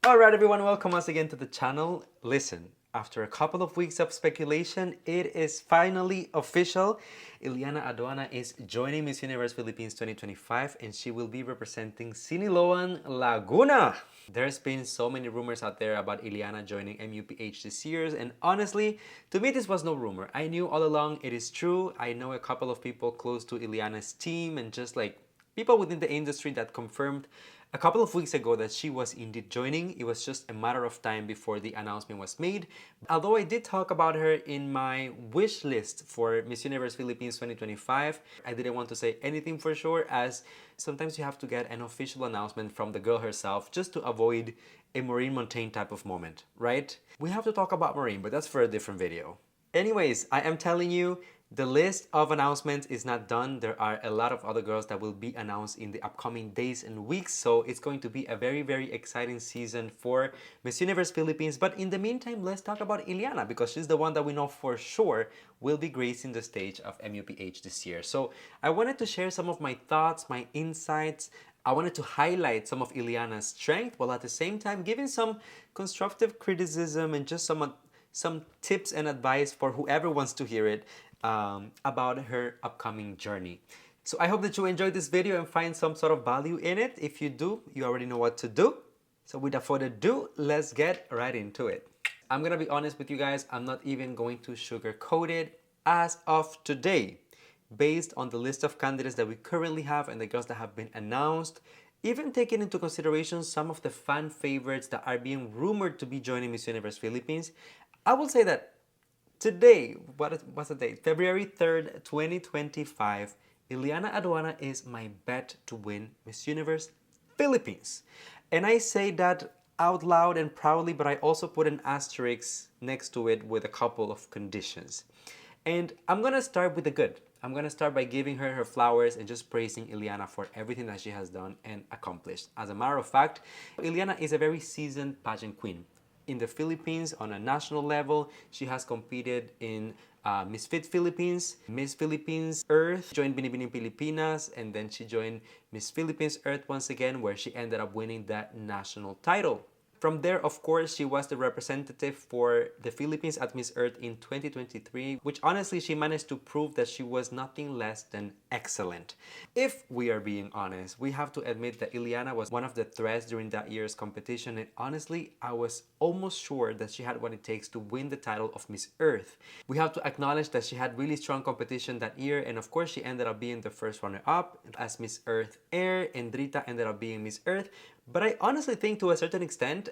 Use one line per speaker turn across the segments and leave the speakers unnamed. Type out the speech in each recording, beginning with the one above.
Alright everyone, welcome once again to the channel. Listen, after a couple of weeks of speculation, it is finally official. Yllana Aduana is joining Miss Universe Philippines 2025 and she will be representing Siniloan, Laguna. There's been so many rumors out there about Yllana joining MUPH this year, and honestly, to me this was no rumor. I knew all along it is true. I know a couple of people close to Yllana's team and just like people within the industry that confirmed a couple of weeks ago that she was indeed joining. It was just a matter of time before the announcement was made. Although I did talk about her in my wish list for Miss Universe Philippines 2025, I didn't want to say anything for sure, as sometimes you have to get an official announcement from the girl herself just to avoid a Maureen Montaigne type of moment, right? We have to talk about Maureen, but that's for a different video. Anyways, I am telling you, the list of announcements is not done. There are a lot of other girls that will be announced in the upcoming days and weeks. So it's going to be a very, very exciting season for Miss Universe Philippines. But in the meantime, let's talk about Yllana, because she's the one that we know for sure will be gracing the stage of MUPH this year. So I wanted to share some of my thoughts, my insights. I wanted to highlight some of Yllana's strength while at the same time giving some constructive criticism and just some tips and advice for whoever wants to hear it about her upcoming journey. So I hope that you enjoyed this video and find some sort of value in it. If you do, you already know what to do. So without further ado, let's get right into it. I'm gonna be honest with you guys, I'm not even going to sugarcoat it. As of today, based on the list of candidates that we currently have and the girls that have been announced, even taking into consideration some of the fan favorites that are being rumored to be joining Miss Universe Philippines, I will say that today, what's the date? February 3rd, 2025, Yllana Aduana is my bet to win Miss Universe Philippines. And I say that out loud and proudly, but I also put an asterisk next to it with a couple of conditions. And I'm gonna start with the good. I'm gonna start by giving her her flowers and just praising Yllana for everything that she has done and accomplished. As a matter of fact, Yllana is a very seasoned pageant queen. In the Philippines, on a national level, she has competed in Miss Fit Philippines, Miss Philippines Earth, joined Binibining Pilipinas, and then she joined Miss Philippines Earth once again, where she ended up winning that national title. From there, of course, she was the representative for the Philippines at Miss Earth in 2023, which honestly, she managed to prove that she was nothing less than excellent. If we are being honest, we have to admit that Yllana was one of the threats during that year's competition, and honestly, I was almost sure that she had what it takes to win the title of Miss Earth. We have to acknowledge that she had really strong competition that year, and of course, she ended up being the first runner-up as Miss Earth Air, and Drita ended up being Miss Earth. But I honestly think to a certain extent,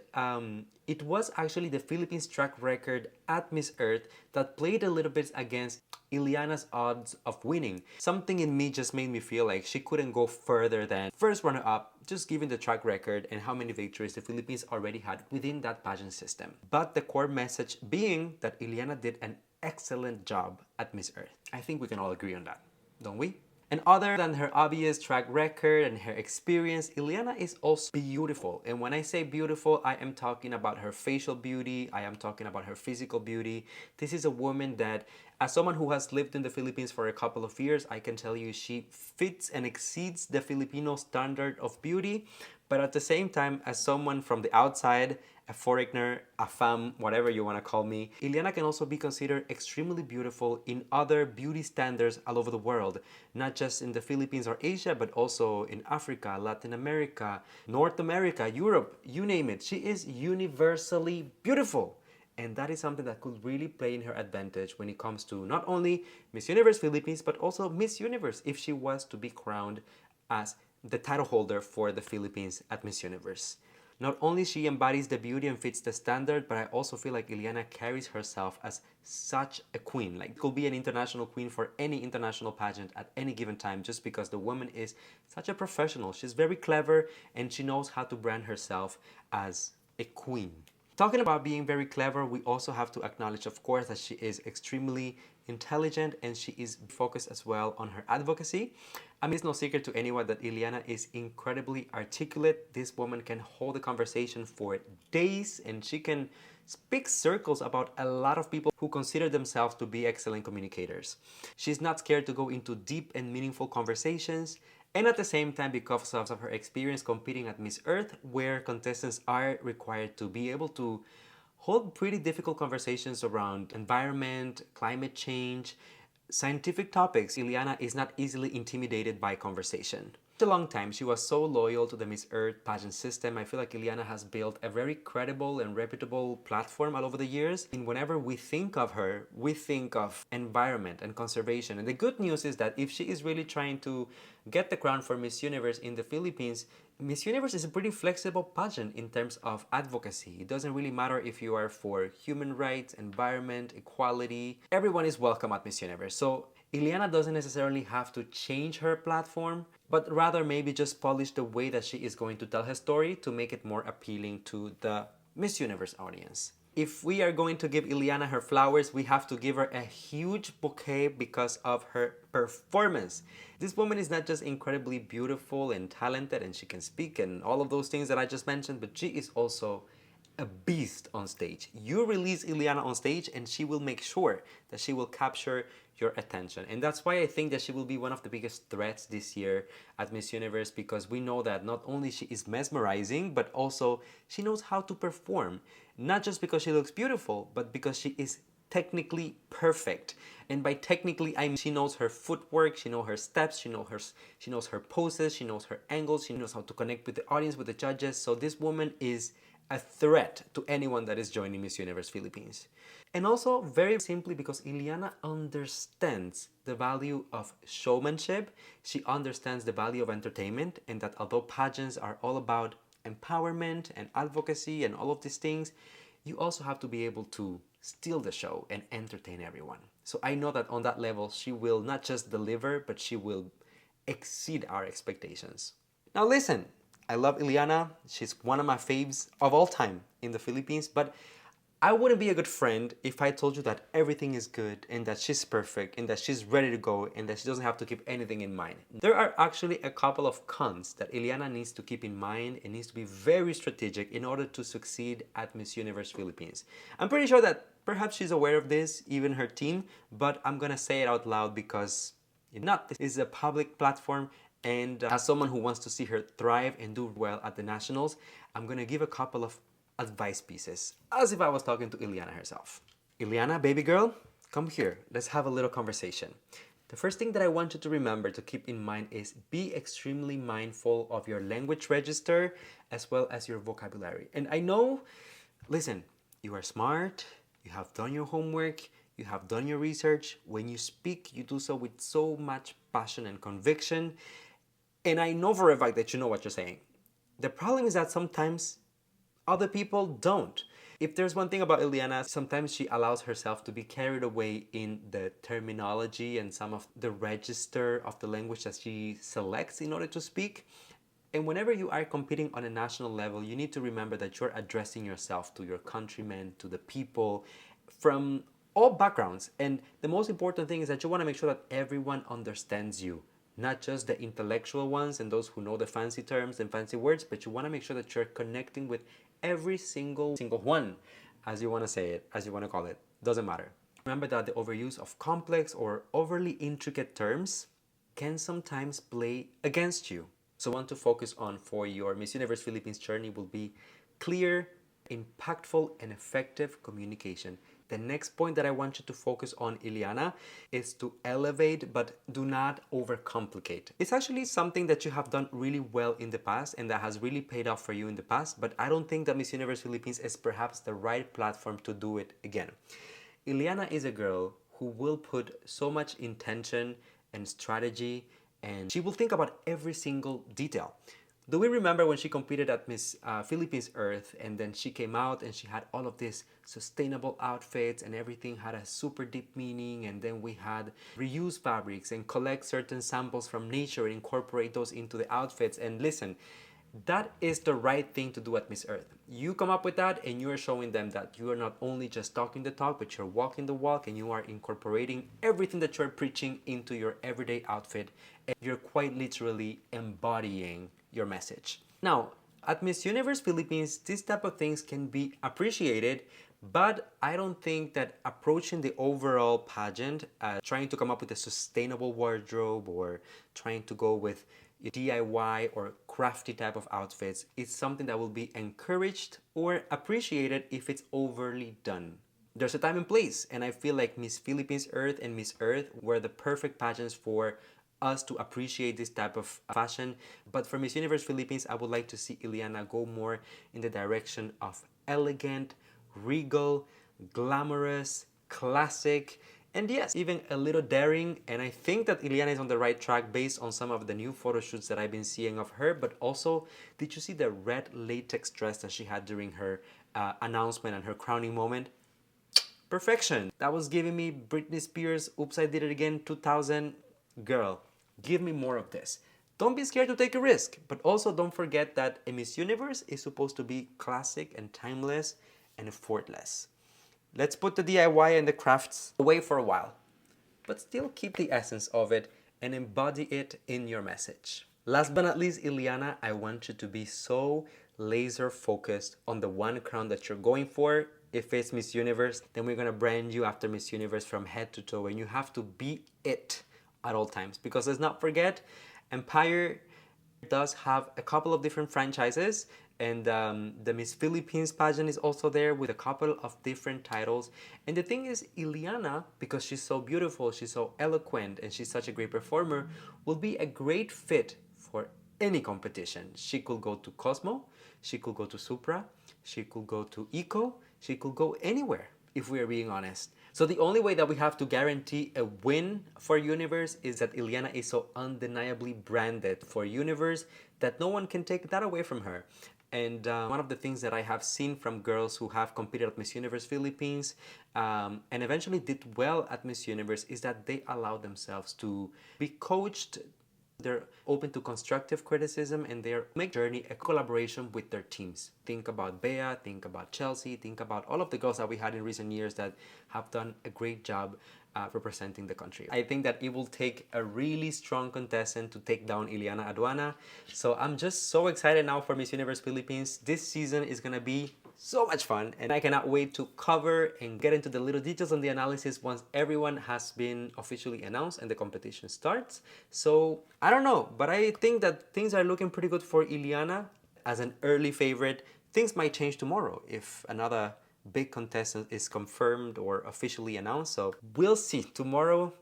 it was actually the Philippines track record at Miss Earth that played a little bit against Yllana's odds of winning. Something in me just made me feel like she couldn't go further than first runner-up, just given the track record and how many victories the Philippines already had within that pageant system. But the core message being that Yllana did an excellent job at Miss Earth. I think we can all agree on that, don't we? And other than her obvious track record and her experience, Yllana is also beautiful. And when I say beautiful, I am talking about her facial beauty. I am talking about her physical beauty. This is a woman that, as someone who has lived in the Philippines for a couple of years, I can tell you she fits and exceeds the Filipino standard of beauty. But at the same time, as someone from the outside, a foreigner, a femme, whatever you want to call me, Yllana can also be considered extremely beautiful in other beauty standards all over the world. Not just in the Philippines or Asia, but also in Africa, Latin America, North America, Europe, you name it. She is universally beautiful. And that is something that could really play in her advantage when it comes to not only Miss Universe Philippines, but also Miss Universe if she was to be crowned as the title holder for the Philippines at Miss Universe. Not only she embodies the beauty and fits the standard, but I also feel like Yllana carries herself as such a queen. Like, could be an international queen for any international pageant at any given time, just because the woman is such a professional. She's very clever and she knows how to brand herself as a queen. Talking about being very clever, we also have to acknowledge, of course, that she is extremely intelligent and she is focused as well on her advocacy. I mean, it's no secret to anyone that Yllana is incredibly articulate. This woman can hold a conversation for days and she can speak circles about a lot of people who consider themselves to be excellent communicators. She's not scared to go into deep and meaningful conversations, And at the same time, because of her experience competing at Miss Earth, where contestants are required to be able to hold pretty difficult conversations around environment, climate change, scientific topics, Yllana is not easily intimidated by conversation. For a long time, she was so loyal to the Miss Earth pageant system. I feel like Yllana has built a very credible and reputable platform all over the years. And whenever we think of her, we think of environment and conservation. And the good news is that if she is really trying to get the crown for Miss Universe in the Philippines, Miss Universe is a pretty flexible pageant in terms of advocacy. It doesn't really matter if you are for human rights, environment, equality. Everyone is welcome at Miss Universe. So Yllana doesn't necessarily have to change her platform, but rather maybe just polish the way that she is going to tell her story to make it more appealing to the Miss Universe audience. If we are going to give Yllana her flowers, we have to give her a huge bouquet because of her performance. This woman is not just incredibly beautiful and talented, and she can speak and all of those things that I just mentioned, but she is also a beast on stage. You release Yllana on stage and she will make sure that she will capture your attention. And that's why I think that she will be one of the biggest threats this year at Miss Universe, because we know that not only she is mesmerizing, but also she knows how to perform. Not just because she looks beautiful, but because she is technically perfect. And by technically, I mean she knows her footwork, she knows her steps, she knows her poses, she knows her angles, she knows how to connect with the audience, with the judges. So this woman is a threat to anyone that is joining Miss Universe Philippines. And also, very simply, because Yllana understands the value of showmanship, she understands the value of entertainment, and that although pageants are all about empowerment and advocacy and all of these things, you also have to be able to steal the show and entertain everyone. So I know that on that level, she will not just deliver, but she will exceed our expectations. Now listen, I love Yllana. She's one of my faves of all time in the Philippines, but I wouldn't be a good friend if I told you that everything is good and that she's perfect and that she's ready to go and that she doesn't have to keep anything in mind. There are actually a couple of cons that Yllana needs to keep in mind and needs to be very strategic in order to succeed at Miss Universe Philippines. I'm pretty sure that perhaps she's aware of this, even her team, but I'm gonna say it out loud because this is a public platform, and as someone who wants to see her thrive and do well at the nationals, I'm gonna give a couple of advice pieces, as if I was talking to Yllana herself. Yllana, baby girl, come here. Let's have a little conversation. The first thing that I want you to remember to keep in mind is be extremely mindful of your language register as well as your vocabulary. And I know, listen, you are smart, you have done your homework, you have done your research. When you speak, you do so with so much passion and conviction. And I know for a fact that you know what you're saying. The problem is that sometimes other people don't. If there's one thing about Yllana, sometimes she allows herself to be carried away in the terminology and some of the register of the language that she selects in order to speak. And whenever you are competing on a national level, you need to remember that you're addressing yourself to your countrymen, to the people from all backgrounds. And the most important thing is that you want to make sure that everyone understands you. Not just the intellectual ones and those who know the fancy terms and fancy words, but you want to make sure that you're connecting with every single one, as you want to say it, as you want to call it. Doesn't matter. Remember that the overuse of complex or overly intricate terms can sometimes play against you. So want to focus on for your Miss Universe Philippines journey will be clear, impactful, and effective communication. The next point that I want you to focus on, Yllana, is to elevate but do not overcomplicate. It's actually something that you have done really well in the past and that has really paid off for you in the past, but I don't think that Miss Universe Philippines is perhaps the right platform to do it again. Yllana is a girl who will put so much intention and strategy, and she will think about every single detail. Do we remember when she competed at Miss Philippines Earth, and then she came out and she had all of these sustainable outfits and everything had a super deep meaning, and then we had reuse fabrics and collect certain samples from nature and incorporate those into the outfits. And listen, that is the right thing to do at Miss Earth. You come up with that and you are showing them that you are not only just talking the talk, but you're walking the walk, and you are incorporating everything that you're preaching into your everyday outfit, and you're quite literally embodying your message. Now, at Miss Universe Philippines, this type of things can be appreciated, but I don't think that approaching the overall pageant, trying to come up with a sustainable wardrobe or trying to go with DIY or crafty type of outfits, it's something that will be encouraged or appreciated if it's overly done. There's a time and place, and I feel like Miss Philippines Earth and Miss Earth were the perfect pageants for us to appreciate this type of fashion. But for Miss Universe Philippines, I would like to see Yllana go more in the direction of elegant, regal, glamorous, classic, and yes, even a little daring. And I think that Yllana is on the right track based on some of the new photo shoots that I've been seeing of her. But also, did you see the red latex dress that she had during her announcement and her crowning moment? Perfection. That was giving me Britney Spears, Oops, I Did It Again 2000. Girl, give me more of this. Don't be scared to take a risk, but also don't forget that a Miss Universe is supposed to be classic and timeless and effortless. Let's put the DIY and the crafts away for a while, but still keep the essence of it and embody it in your message. Last but not least, Yllana, I want you to be so laser focused on the one crown that you're going for. If it's Miss Universe, then we're gonna brand you after Miss Universe from head to toe, and you have to be it at all times. Because let's not forget, Empire does have a couple of different franchises, and the Miss Philippines pageant is also there with a couple of different titles. And the thing is, Yllana, because she's so beautiful, she's so eloquent, and she's such a great performer, will be a great fit for any competition. She could go to Cosmo, she could go to Supra, she could go to Eco, she could go anywhere, if we are being honest. So the only way that we have to guarantee a win for Universe is that Yllana is so undeniably branded for Universe that no one can take that away from her. And one of the things that I have seen from girls who have competed at Miss Universe Philippines and eventually did well at Miss Universe is that they allow themselves to be coached. They're open to constructive criticism, and they're make journey a collaboration with their teams. Think about Bea, think about Chelsea, think about all of the girls that we had in recent years that have done a great job representing the country. I think that it will take a really strong contestant to take down Yllana Aduana. So I'm just so excited now for Miss Universe Philippines. This season is gonna be so much fun, and I cannot wait to cover and get into the little details on the analysis once everyone has been officially announced and the competition starts. So I don't know, but I think that things are looking pretty good for Yllana as an early favorite. Things might change tomorrow if another big contestant is confirmed or officially announced. So we'll see. Tomorrow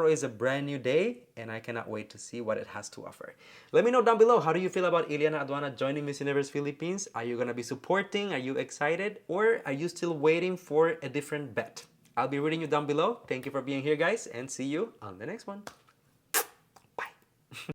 is a brand new day, and I cannot wait to see what it has to offer. Let me know down below, how do you feel about Yllana Aduana joining Miss Universe Philippines? Are you gonna be supporting? Are you excited? Or are you still waiting for a different bet? I'll be reading you down below. Thank you for being here, guys, and see you on the next one.